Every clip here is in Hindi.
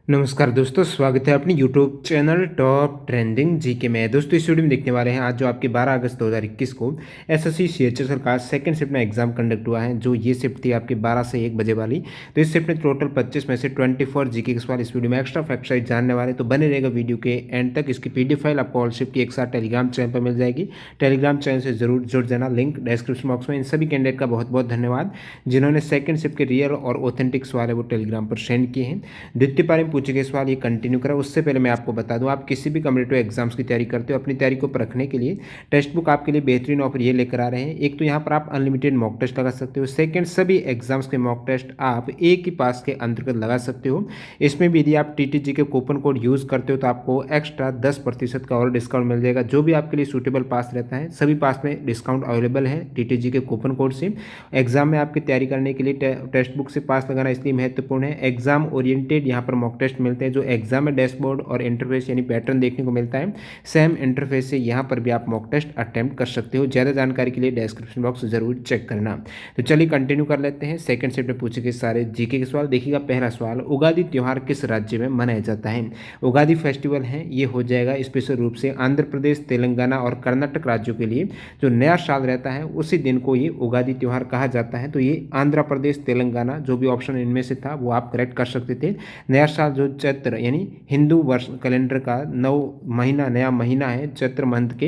नमस्कार दोस्तों, स्वागत है अपनी YouTube channel top trending GK में। दोस्तों इस वीडियो में देखने वाले हैं आज जो आपके 12 अगस्त 2021 को एसएससी सीएचएसएल का सेकंड शिफ्ट में एग्जाम कंडक्ट हुआ है। जो ये शिफ्ट थी आपके 12 से 1 बजे वाली। तो इस शिफ्ट में टोटल 25 में से 24 जीके के सवाल इस वीडियो में एक्स्ट्रा फैक्ट साइज जानने वाले, तो बने रहेगा वीडियो के एंड तक। इसकी पीडीएफ फाइल आपको ऑल शिफ्ट की एक साथ टेलीग्राम चैनल पर मिल जाएगी। टेलीग्राम चैनल से जरूर जुड़ जाना, लिंक डिस्क्रिप्शन बॉक्स में। इन सभी कैंडिडेट का बहुत बहुत धन्यवाद जिन्होंने सेकंड शिफ्ट के रियल और ऑथेंटिक सवाल है वो टेलीग्राम पर सेंड किए हैं। द्वितीय पारी में पूछे गए सवाल ये कंटिन्यू करा। उससे पहले मैं आपको बता दूं, आप किसी भी कॉम्पिटिटिव एग्जाम्स की तैयारी करते हो, अपनी तैयारी को परखने के लिए टेक्स्ट बुक आपके लिए बेहतरीन ऑफर ये लेकर आ रहे हैं। एक तो यहाँ पर आप अनलिमिटेड मॉक टेस्ट लगा सकते हो। सेकंड, सभी एग्जाम्स के मॉक टेस्ट आप एक ही पास के अंतर्गत लगा सकते हो। इसमें भी यदि आप टीटीजी के कूपन कोड यूज करते हो तो आपको एक्स्ट्रा 10% का और डिस्काउंट मिल जाएगा। जो भी आपके लिए सूटेबल पास रहता है, सभी पास में डिस्काउंट अवेलेबल है टीटीजी के कूपन कोड से। एग्जाम में आपकी तैयारी करने के लिए टेक्स्ट बुक से पास लगाना इसलिए महत्वपूर्ण है। एग्जाम ओरिएंटेड यहाँ पर मॉक टेस्ट मिलते हैं। जो एग्जाम में डैशबोर्ड और इंटरफेस यानी पैटर्न देखने को मिलता है, सेम इंटरफेस से यहाँ पर भी आप मॉक टेस्ट अटेम्प्ट कर सकते हो। ज़्यादा जानकारी के लिए डिस्क्रिप्शन बॉक्स जरूर चेक करना। तो चलिए कंटिन्यू कर लेते हैं। सेकंड शिफ्ट में पूछे गए सारे जीके के सवाल। देखिएगा पहला सवाल, उगादी त्यौहार किस राज्य में मनाया जाता है? उगादी फेस्टिवल है ये हो जाएगा स्पेशल रूप से आंध्र प्रदेश, तेलंगाना और कर्नाटक राज्यों के लिए। जो नया साल रहता है उसी दिन को ये उगादी त्यौहार कहा जाता है। तो ये आंध्र प्रदेश, तेलंगाना, जो भी ऑप्शन इनमें से था वो आप करेक्ट कर सकते थे। नया साल जो चैत्र यानी हिंदू वर्ष कैलेंडर का नया महीना है चैत्र मंथ के,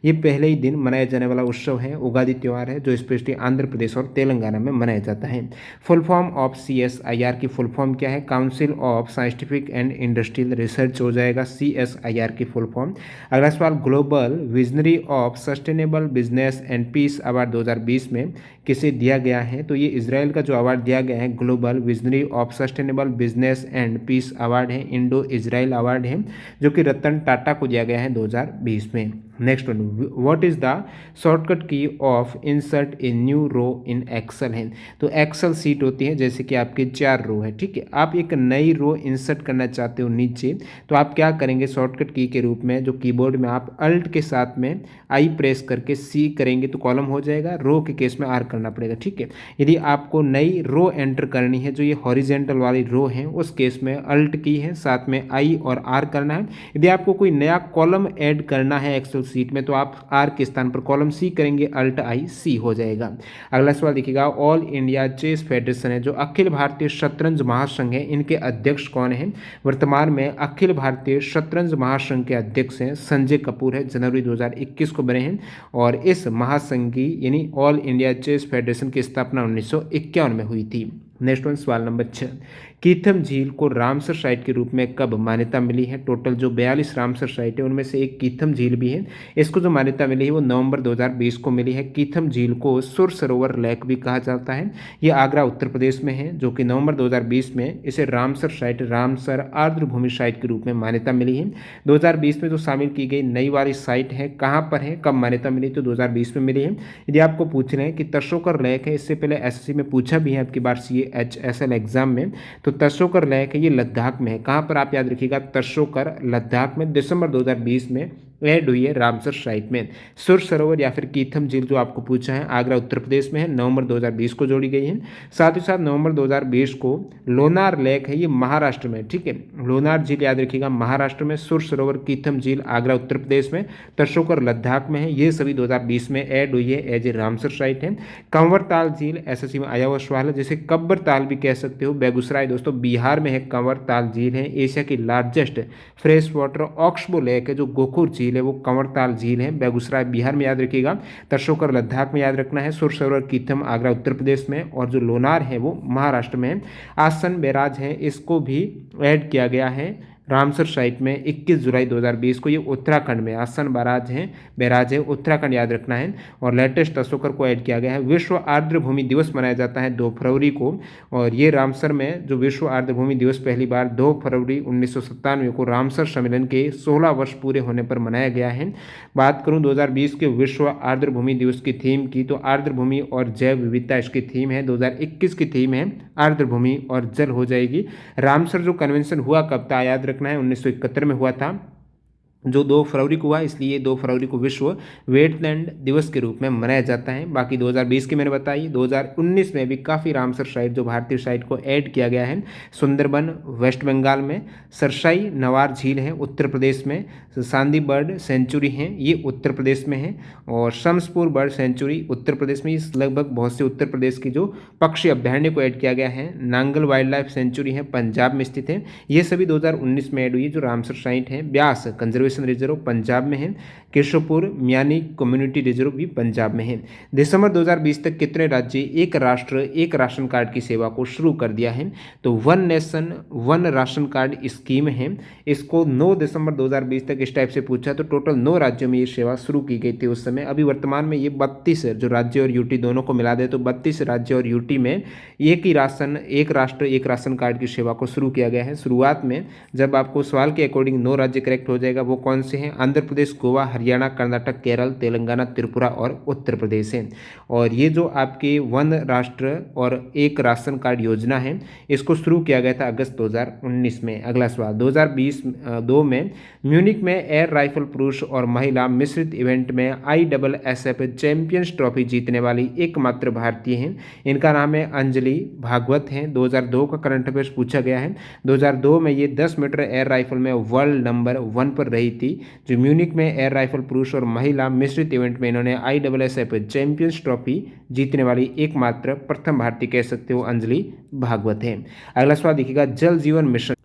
ये पहले ही दिन मनाया जाने वाला उत्सव है, उगादी त्यौहार है, जो स्पेशली आंध्र प्रदेश और तेलंगाना में मनाया जाता है। फुल फॉर्म ऑफ CSIR की फुल फॉर्म क्या है? Council of scientific and industrial research हो जाएगा CSIR की फुल फॉर्म। अगला सवाल, global visionary of sustainable business and peace award 2020 में किसे दिया गया है? तो ये इजराइल का जो अवार्ड दिया गया है, global visionary of sustainable business and peace award है, इंडो इजराइल अवार्ड है, जो कि रतन टाटा को दिया गया है 2020 में। Next one, what is the shortcut key of insert a new row in Excel है? तो एक्सेल सीट होती है जैसे कि आपके 4 रो है, ठीक है। आप एक नई रो इंसर्ट करना चाहते हो नीचे, तो आप क्या करेंगे? शॉर्टकट की के रूप में जो कीबोर्ड में आप अल्ट के साथ में आई प्रेस करके सी करेंगे तो कॉलम हो जाएगा, रो के केस में आर करना पड़ेगा, ठीक है। यदि आपको नई रो एंटर करनी है, जो ये हॉरिजेंटल वाली रो है, उस केस में अल्ट की है, साथ में आई और आर करना है। यदि आपको कोई नया कॉलम ऐड करना है एक्सेल सीट में, तो आप आर के स्थान पर कॉलम सी करेंगे, अल्ट आई सी हो जाएगा। अगला सवाल देखिएगा, ऑल इंडिया चेस फेडरेशन है, जो अखिल भारतीय शतरंज महासंघ है, इनके अध्यक्ष कौन है? वर्तमान में अखिल भारतीय शतरंज महासंघ के अध्यक्ष हैं संजय कपूर है, जनवरी 2021 को बने हैं। और इस महासंघ की यानी ऑल इंडिया चेस फेडरेशन की स्थापना 1951 में हुई थी। नेक्स्ट वन, सवाल नंबर 6, कीथम झील को रामसर साइट के रूप में कब मान्यता मिली है? टोटल जो 42 रामसर साइट है उनमें से एक कीथम झील भी है। इसको जो मान्यता मिली है वो नवंबर 2020 को मिली है। कीथम झील को सुर सरोवर लेक भी कहा जाता है। ये आगरा उत्तर प्रदेश में है, जो कि नवंबर 2020 में इसे रामसर साइट, रामसर आर्द्र भूमि साइट के रूप में मान्यता मिली है। 2020 में जो शामिल की गई नई वाली साइट है, कहाँ पर है, कब मान्यता मिली? तो 2020 में मिली है। यदि आपको पूछ रहे हैं कि तशोकर लेक है, इससे पहले एसएससी में पूछा भी है आपकी बार CHSL एग्जाम में, तो तशोकर लेक है, ये लद्दाख में है। कहाँ पर आप याद रखिएगा? तशोकर, लद्दाख में, दिसंबर 2020 में ऐड हुई है रामसर साइट में। सुर सरोवर या फिर कीथम झील जो आपको पूछा है, आगरा उत्तर प्रदेश में है, नवंबर 2020 को जोड़ी गई है। साथ ही साथ नवंबर 2020 को लोनार लेक है, ये महाराष्ट्र में, ठीक है। लोनार झील याद रखिएगा महाराष्ट्र में, सुर सरोवर कीथम झील आगरा उत्तर प्रदेश में, तशोकर लद्दाख में है। ये सभी 2020 में ऐड हुई है एज ए रामसर साइट है। कंवर ताल झील एसएससी में आया हुआ सवाल है, जिसे कब्बर ताल भी कह सकते हो, बेगूसराय दोस्तों बिहार में है। कंवर ताल झील है, एशिया की largest fresh water oxbow lake है, जो गोखुर झील है, वो कंवरताल झील है, बेगूसराय बिहार में याद रखिएगा। तशोकर लद्दाख में याद रखना है। सुर सरोवर कीथम आगरा उत्तर प्रदेश में, और जो लोनार है वो महाराष्ट्र में है। आसन बैराज है, इसको भी ऐड किया गया है रामसर साइट में 21 जुलाई 2020 को। ये उत्तराखंड में आसन बैराज है, उत्तराखंड याद रखना है। और लेटेस्ट तशोकर को ऐड किया गया है। विश्व आर्द्र भूमि दिवस मनाया जाता है 2 फरवरी को, और ये रामसर में जो विश्व आर्द्र भूमि दिवस पहली बार 2 फरवरी 1997 को रामसर सम्मेलन के 16 वर्ष पूरे होने पर मनाया गया है। बात करूं 2020 के विश्व आर्द्र भूमि दिवस की थीम की, तो आर्द्र भूमि और जैव विविधता इसकी थीम है। 2021 की थीम है आर्द्र भूमि और जल हो जाएगी। रामसर जो कन्वेंशन हुआ कब था याद रखना है, 1971 में हुआ था। जो 2 फरवरी को हुआ, इसलिए 2 फरवरी को विश्व वेटलैंड दिवस के रूप में मनाया जाता है। बाकी 2020 की मैंने बताई। 2019 में भी काफ़ी रामसर साइट जो भारतीय साइट को ऐड किया गया है। सुंदरबन वेस्ट बंगाल में, सरसाई नवार झील है उत्तर प्रदेश में, सांदी बर्ड सेंचुरी है ये उत्तर प्रदेश में है, और शमसपुर बर्ड सेंचुरी उत्तर प्रदेश में। इस लगभग बहुत से उत्तर प्रदेश की जो पक्षी अभ्यारण्य को ऐड किया गया है। नांगल वाइल्ड लाइफ सेंचुरी है पंजाब में स्थित है। ये सभी 2019 में ऐड हुई जो रामसर साइट है। ब्यास कंजर्वेशन रिजर्व पंजाब में है। केशवपुर म्यानी कम्युनिटी रिजर्व भी पंजाब में है। दिसंबर 2020 तक कितने राज्य एक राष्ट्र एक राशन कार्ड की सेवा को शुरू कर दिया है? तो one nation one ration card scheme है। इसको 9 दिसंबर 2020 तक इस टाइप से पूछा, तो टोटल 9 राज्यों में ये सेवा शुरू की गई थी उस समय। अभी वर्तमान में ये 32 जो राज्य और यूटी दोनों को मिला दे तो 32 राज्य और यूटी में एक ही राशन एक राष्ट्र एक राशन कार्ड की सेवा को शुरू किया गया है। शुरुआत में जब आपको सवाल के अकॉर्डिंग 9 राज्य करेक्ट हो जाएगा, वो कौन से हैं? आंध्र प्रदेश, गोवा, हरियाणा, कर्नाटक, केरल, तेलंगाना, त्रिपुरा और उत्तर प्रदेश है। और ये जो आपके वन राष्ट्र और एक राशन कार्ड योजना है, इसको शुरू किया गया था अगस्त 2019 में। अगला सवाल 2022 में म्यूनिक में एयर राइफल पुरुष और महिला मिश्रित इवेंट में ISSF चैंपियंस ट्रॉफी जीतने वाली एकमात्र भारतीय हैं। इनका नाम है अंजलि भागवत हैं। 2002 का करंट अफेयर्स पूछा गया है। 2002 में ये 10 मीटर एयर राइफल में वर्ल्ड नंबर 1 पर रही थी। जो म्यूनिक में एयर राइफल पुरुष और महिला मिश्रित इवेंट में इन्होंने ISSF चैंपियंस ट्रॉफी जीतने वाली एकमात्र प्रथम भारतीय कह सकते हो अंजलि भागवत है। अगला सवाल देखिएगा, जल जीवन मिशन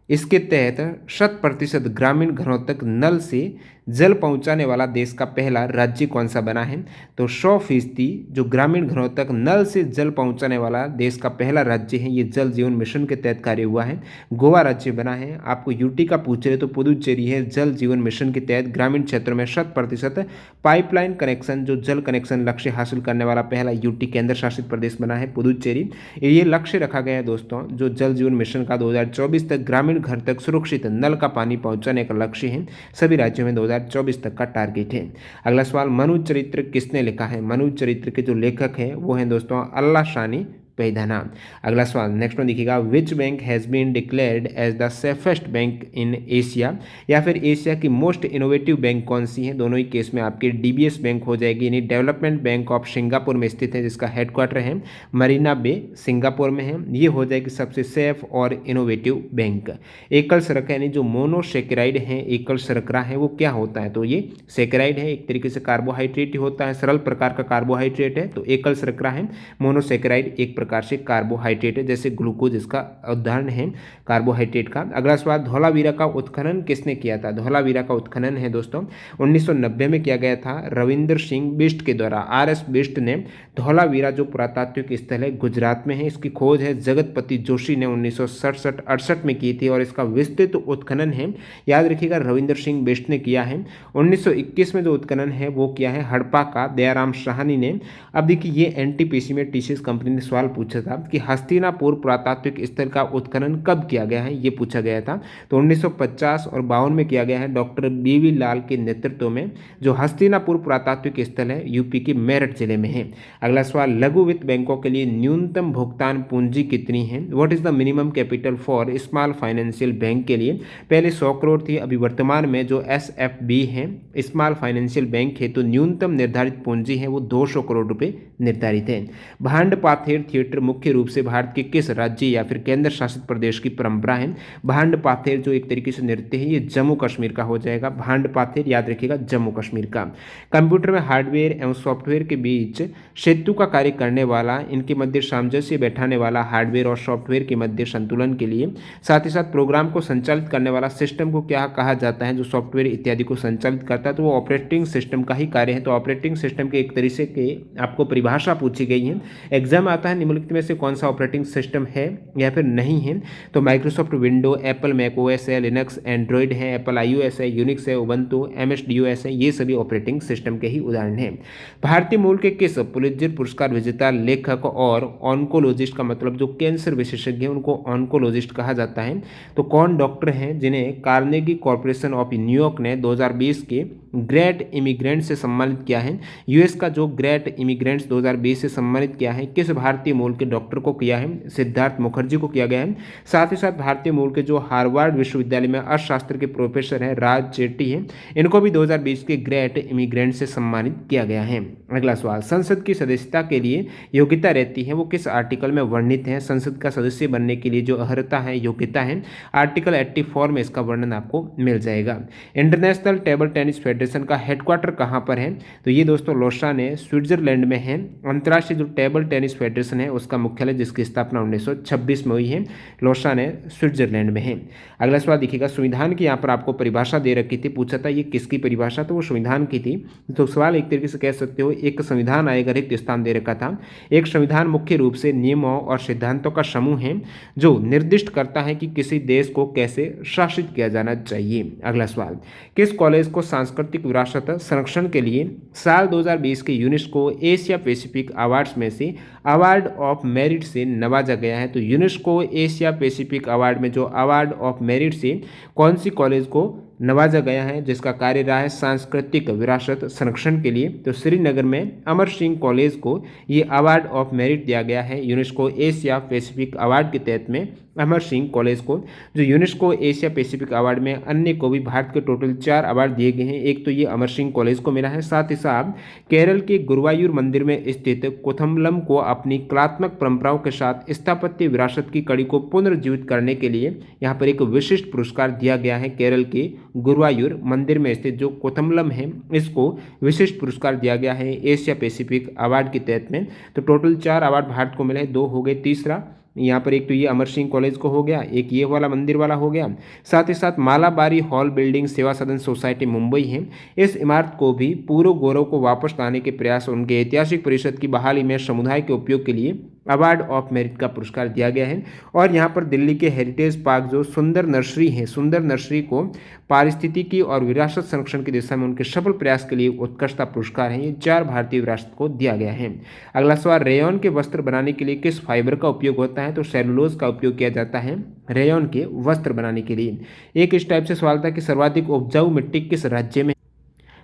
इसके तहत 100% ग्रामीण घरों तक नल से जल पहुंचाने वाला देश का पहला राज्य कौन सा बना है? तो 100% जो ग्रामीण घरों तक नल से जल पहुंचाने वाला देश का पहला राज्य है, ये जल जीवन मिशन के तहत कार्य हुआ है। गोवा राज्य बना है। आपको यूटी का पूछ रहे तो पुदुचेरी है। जल जीवन मिशन के तहत ग्रामीण क्षेत्रों में 100% पाइपलाइन कनेक्शन जो जल कनेक्शन लक्ष्य हासिल करने वाला पहला यूटी केंद्र शासित प्रदेश बना है पुदुचेरी। ये लक्ष्य रखा गया है दोस्तों, जो जल जीवन मिशन का 2024 तक ग्रामीण घर तक सुरक्षित नल का पानी पहुंचाने का लक्ष्य है। सभी राज्यों में 2024 तक का टारगेट है। अगला सवाल, मनु चरित्र किसने लिखा है? मनु चरित्र के जो लेखक हैं वो हैं दोस्तों अल्लाह शानी पैदाना। अगला सवाल नेक्स्ट में देखिएगा, which bank has been declared as the safest bank in Asia? या फिर एशिया की मोस्ट इनोवेटिव बैंक कौन सी है? दोनों ही केस में आपकी DBS बैंक हो जाएगी, यानी डेवलपमेंट बैंक ऑफ सिंगापुर में स्थित है, जिसका हेडक्वार्टर है मरीना बे सिंगापुर में है। ये हो जाएगी सबसे सेफ और इनोवेटिव बैंक। एकल शर्करा यानी जो मोनोसेकेराइड है, एकल शर्करा है, वो क्या होता है? तो ये सेकेराइड है, एक तरीके से कार्बोहाइड्रेट ही होता है, सरल प्रकार का कार्बोहाइड्रेट है। तो एकल शर्करा है। मोनोसेकेराइड एक प्रकार से कार्बोहाइड्रेट है, जैसे ग्लूकोज इसका उदाहरण है कार्बोहाइड्रेट का। अगला सवाल, धौलावीरा का उत्खनन किसने किया था? धौलावीरा का उत्खनन है दोस्तों 1990 में किया गया था रविंद्र सिंह बिष्ट के द्वारा। RS बिष्ट ने धौलावीरा जो पुरातात्विक स्थल है गुजरात में है, इसकी खोज है जगतपति जोशी ने 1967-68 में की थी और इसका विस्तृत उत्खनन है, याद रखिएगा, रविंद्र सिंह बिष्ट ने किया है। 1921 में जो उत्खनन है वो किया है हड़प्पा का दयाराम साहनी ने। अब देखिए ये NTPC में TCS कंपनी ने सवाल पूछा था कि हस्तिनापुर पुरातात्विक स्थल का उत्खनन कब किया गया है, ये पूछा गया था। तो 1950 और 52 में किया गया है डॉक्टर BV लाल के नेतृत्व में। जो हस्तिनापुर पुरातात्विक स्थल है यूपी के मेरठ जिले में है। अगला सवाल, लघु वित्त बैंकों के लिए न्यूनतम भुगतान पूंजी कितनी है? What is the minimum capital for small financial bank के लिए? पहले 100 करोड़ थी, अभी वर्तमान में जो SFB है स्मॉल फाइनेंशियल बैंक है, तो न्यूनतम निर्धारित पूंजी है वो 200 करोड़ रुपए निर्धारित है। भांड पाथेर थिएटर मुख्य रूप से भारत के किस राज्य या फिर केंद्र शासित प्रदेश की परंपरा है? भांड पाथेर जो एक तरीके से नृत्य है, ये जम्मू कश्मीर का हो जाएगा। भांड पाथेर याद रखिएगा जम्मू कश्मीर का। कंप्यूटर में हार्डवेयर एवं सॉफ्टवेयर के बीच सेतु का कार्य करने वाला, इनके मध्य सामंजस्य बैठाने वाला, हार्डवेयर और सॉफ्टवेयर के मध्य संतुलन के लिए, साथ ही साथ प्रोग्राम को संचालित करने वाला सिस्टम को क्या कहा जाता है? जो सॉफ्टवेयर इत्यादि को संचालित करता है तो वो ऑपरेटिंग सिस्टम का ही कार्य है। तो ऑपरेटिंग सिस्टम के एक तरीके के आपको परिभाषा पूछी गई है, एग्जाम आता है निम्नलिखित में से कौन सा ऑपरेटिंग सिस्टम है या फिर नहीं है? तो माइक्रोसॉफ्ट विंडो, एप्पल मैकओएस है, लिनक्स एंड्रॉइड है, एप्पल iOS है, यूनिक्स है, उबंटू MS-DOS है, ये सभी ऑपरेटिंग सिस्टम के ही उदाहरण हैं। भारतीय मूल के किस पुलित्जर पुरस्कार विजेता लेखक और ऑन्कोलॉजिस्ट, का मतलब जो कैंसर विशेषज्ञ हैं उनको ऑन्कोलॉजिस्ट कहा जाता है, तो कौन डॉक्टर हैं जिन्हें कार्नेगी कॉर्पोरेशन ऑफ न्यूयॉर्क ने 2020 के ग्रेट इमिग्रेंट से सम्मानित किया है? US का जो ग्रेट इमिग्रेंट्स 2020 से सम्मानित किया है, किस भारतीय मूल के डॉक्टर को किया है, सिद्धार्थ मुखर्जी को किया गया है। साथ ही साथ भारतीय मूल के जो हार्वर्ड विश्वविद्यालय में अर्थशास्त्र के प्रोफेसर हैं राज चेट्टी हैं, इनको भी 2020 के ग्रेट इमिग्रेंट से सम्मानित किया गया है। अगला सवाल, संसद की सदस्यता के लिए योग्यता रहती है वो किस आर्टिकल में वर्णित है? संसद का सदस्य बनने के लिए जो अर्हता है, योग्यता है, आर्टिकल 84 में इसका वर्णन आपको मिल जाएगा। इंटरनेशनल टेबल टेनिस फेडरेशन का हेडक्वार्टर कहाँ पर है? तो ये दोस्तों लोसाने स्विट्जरलैंड में है। अंतर्राष्ट्रीय जो टेबल टेनिस फेडरेशन है उसका मुख्यालय, जिसकी स्थापना 1926 में हुई है, लोसाने स्विट्जरलैंड में है। अगला सवाल देखिएगा, संविधान की यहाँ पर आपको परिभाषा दे रखी थी, पूछा था ये किसकी परिभाषा, तो वो संविधान की थी। तो सवाल एक तरीके से कह सकते हो, एक संविधान आयोग रिक्त स्थान दे रखा था। एक संविधान मुख्य रूप से नियमों और सिद्धांतों का समूह है जो निर्दिष्ट करता है कि किसी देश को कैसे शासित किया जाना चाहिए। अगला सवाल, किस कॉलेज को सांस्कृतिक विरासत संरक्षण के लिए साल 2020 के यूनेस्को एशिया पैसिफिक अवार्ड्स में से अवार्ड ऑफ मेरिट से नवाजा गया है? तो यूनेस्को एशिया पैसिफिक अवार्ड में जो अवार्ड ऑफ मेरिट से कौन सी कॉलेज को नवाजा गया है जिसका कार्य रहा है सांस्कृतिक विरासत संरक्षण के लिए? तो श्रीनगर में अमर सिंह कॉलेज को ये अवार्ड ऑफ मेरिट दिया गया है यूनेस्को एशिया पैसिफिक अवार्ड के तहत में अमर सिंह कॉलेज को। जो यूनेस्को एशिया पैसिफिक अवार्ड में अन्य को भी भारत के टोटल 4 अवार्ड दिए गए हैं, एक तो ये अमर सिंह कॉलेज को मिला है। साथ ही साथ केरल के गुरुवायूर मंदिर में स्थित कोथमलम को अपनी कलात्मक परंपराओं के साथ स्थापत्य विरासत की कड़ी को पुनर्जीवित करने के लिए यहाँ पर एक विशिष्ट पुरस्कार दिया गया है। केरल के गुरुवायूर मंदिर में स्थित जो कोथमलम है, इसको विशिष्ट पुरस्कार दिया गया है एशिया पैसिफिक अवार्ड के तहत में। तो टोटल 4 अवार्ड भारत को मिले हैं, 2 हो गए, तीसरा यहाँ पर एक तो ये अमर सिंह कॉलेज को हो गया, एक ये वाला मंदिर वाला हो गया। साथ ही साथ मालाबारी हॉल बिल्डिंग सेवा सदन सोसाइटी मुंबई है, इस इमारत को भी पूर्व गौरव को वापस लाने के प्रयास और उनके ऐतिहासिक परिषद की बहाली में समुदाय के उपयोग के लिए अवार्ड ऑफ मेरिट का पुरस्कार दिया गया है। और यहाँ पर दिल्ली के हेरिटेज पार्क जो सुंदर नर्सरी है, सुंदर नर्सरी को पारिस्थितिकी और विरासत संरक्षण की दिशा में उनके सफल प्रयास के लिए उत्कृष्टता पुरस्कार है। ये 4 भारतीय विरासत को दिया गया है। अगला सवाल, रेयन के वस्त्र बनाने के लिए किस फाइबर का उपयोग होता है? तो सेलुलोज का उपयोग किया जाता है रेयन के वस्त्र बनाने के लिए। एक इस टाइप से सवाल था कि सर्वाधिक उपजाऊ मिट्टी किस राज्य में?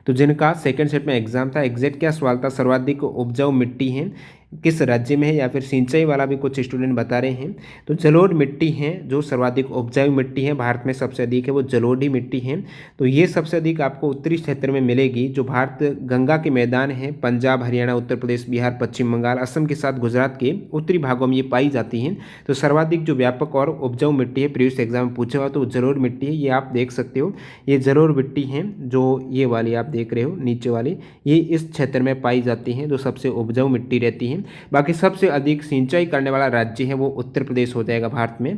तो जिनका सेकंड सेट में एग्जाम था, एग्जैक्ट क्या सवाल था, सर्वाधिक उपजाऊ मिट्टी है किस राज्य में है, या फिर सिंचाई वाला भी कुछ स्टूडेंट बता रहे हैं। तो जलोढ़ मिट्टी है जो सर्वाधिक उपजाऊ मिट्टी है, भारत में सबसे अधिक है वो जलोढ़ी मिट्टी है। तो ये सबसे अधिक आपको उत्तरी क्षेत्र में मिलेगी, जो भारत गंगा के मैदान है, पंजाब, हरियाणा, उत्तर प्रदेश, बिहार, पश्चिम बंगाल, असम के साथ गुजरात के उत्तरी भागों में ये पाई जाती हैं। तो सर्वाधिक जो व्यापक और उपजाऊ मिट्टी है प्रीवियस एग्जाम में पूछा हुआ, तो जलोढ़ मिट्टी है, ये आप देख सकते हो। ये जलोढ़ मिट्टी है जो ये वाली आप देख रहे हो नीचे वाली, ये इस क्षेत्र में पाई जाती हैं, जो सबसे उपजाऊ मिट्टी रहती है। बाकी सबसे अधिक सिंचाई करने वाला राज्य है वो उत्तर प्रदेश हो जाएगा भारत में।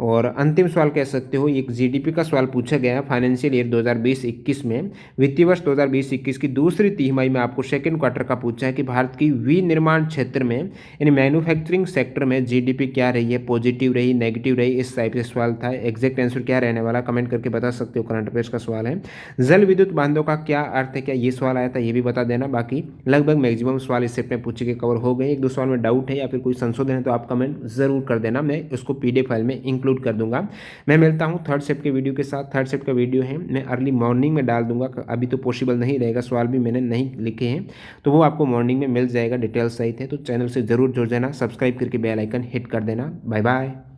और अंतिम सवाल कह सकते हो, एक जीडीपी का सवाल पूछा गया है फाइनेंशियल ईयर 2020-21 में, वित्तीय वर्ष 2020-21 की दूसरी तिमाही में आपको सेकंड क्वार्टर का पूछा है कि भारत की विनिर्माण क्षेत्र में यानी मैन्युफैक्चरिंग सेक्टर में जीडीपी क्या रही है, पॉजिटिव रही, नेगेटिव रही, इस टाइप से सवाल था। एग्जैक्ट आंसर क्या रहने वाला कमेंट करके बता सकते हो, करंट अफेयर्स का सवाल है। जल विद्युत बांधों का क्या अर्थ है, क्या ये सवाल आया था, ये भी बता देना। बाकी लगभग मैक्सिमम सवाल इस सेट में पूछे के कवर हो गए। एक दो सवाल में डाउट है या फिर कोई संशोधन है तो आप कमेंट जरूर कर देना, मैं उसको पीडीएफ फाइल में इंक्लूड कर दूंगा। मैं मिलता हूं थर्ड शिफ्ट के वीडियो के साथ। थर्ड शिफ्ट का वीडियो है मैं अर्ली मॉर्निंग में डाल दूंगा, अभी तो पॉसिबल नहीं रहेगा, सवाल भी मैंने नहीं लिखे हैं, तो वो आपको मॉर्निंग में मिल जाएगा, डिटेल्स सहित है। तो चैनल से जरूर जुड़ जाना, सब्सक्राइब करके बेल आइकन हिट कर देना। Bye bye.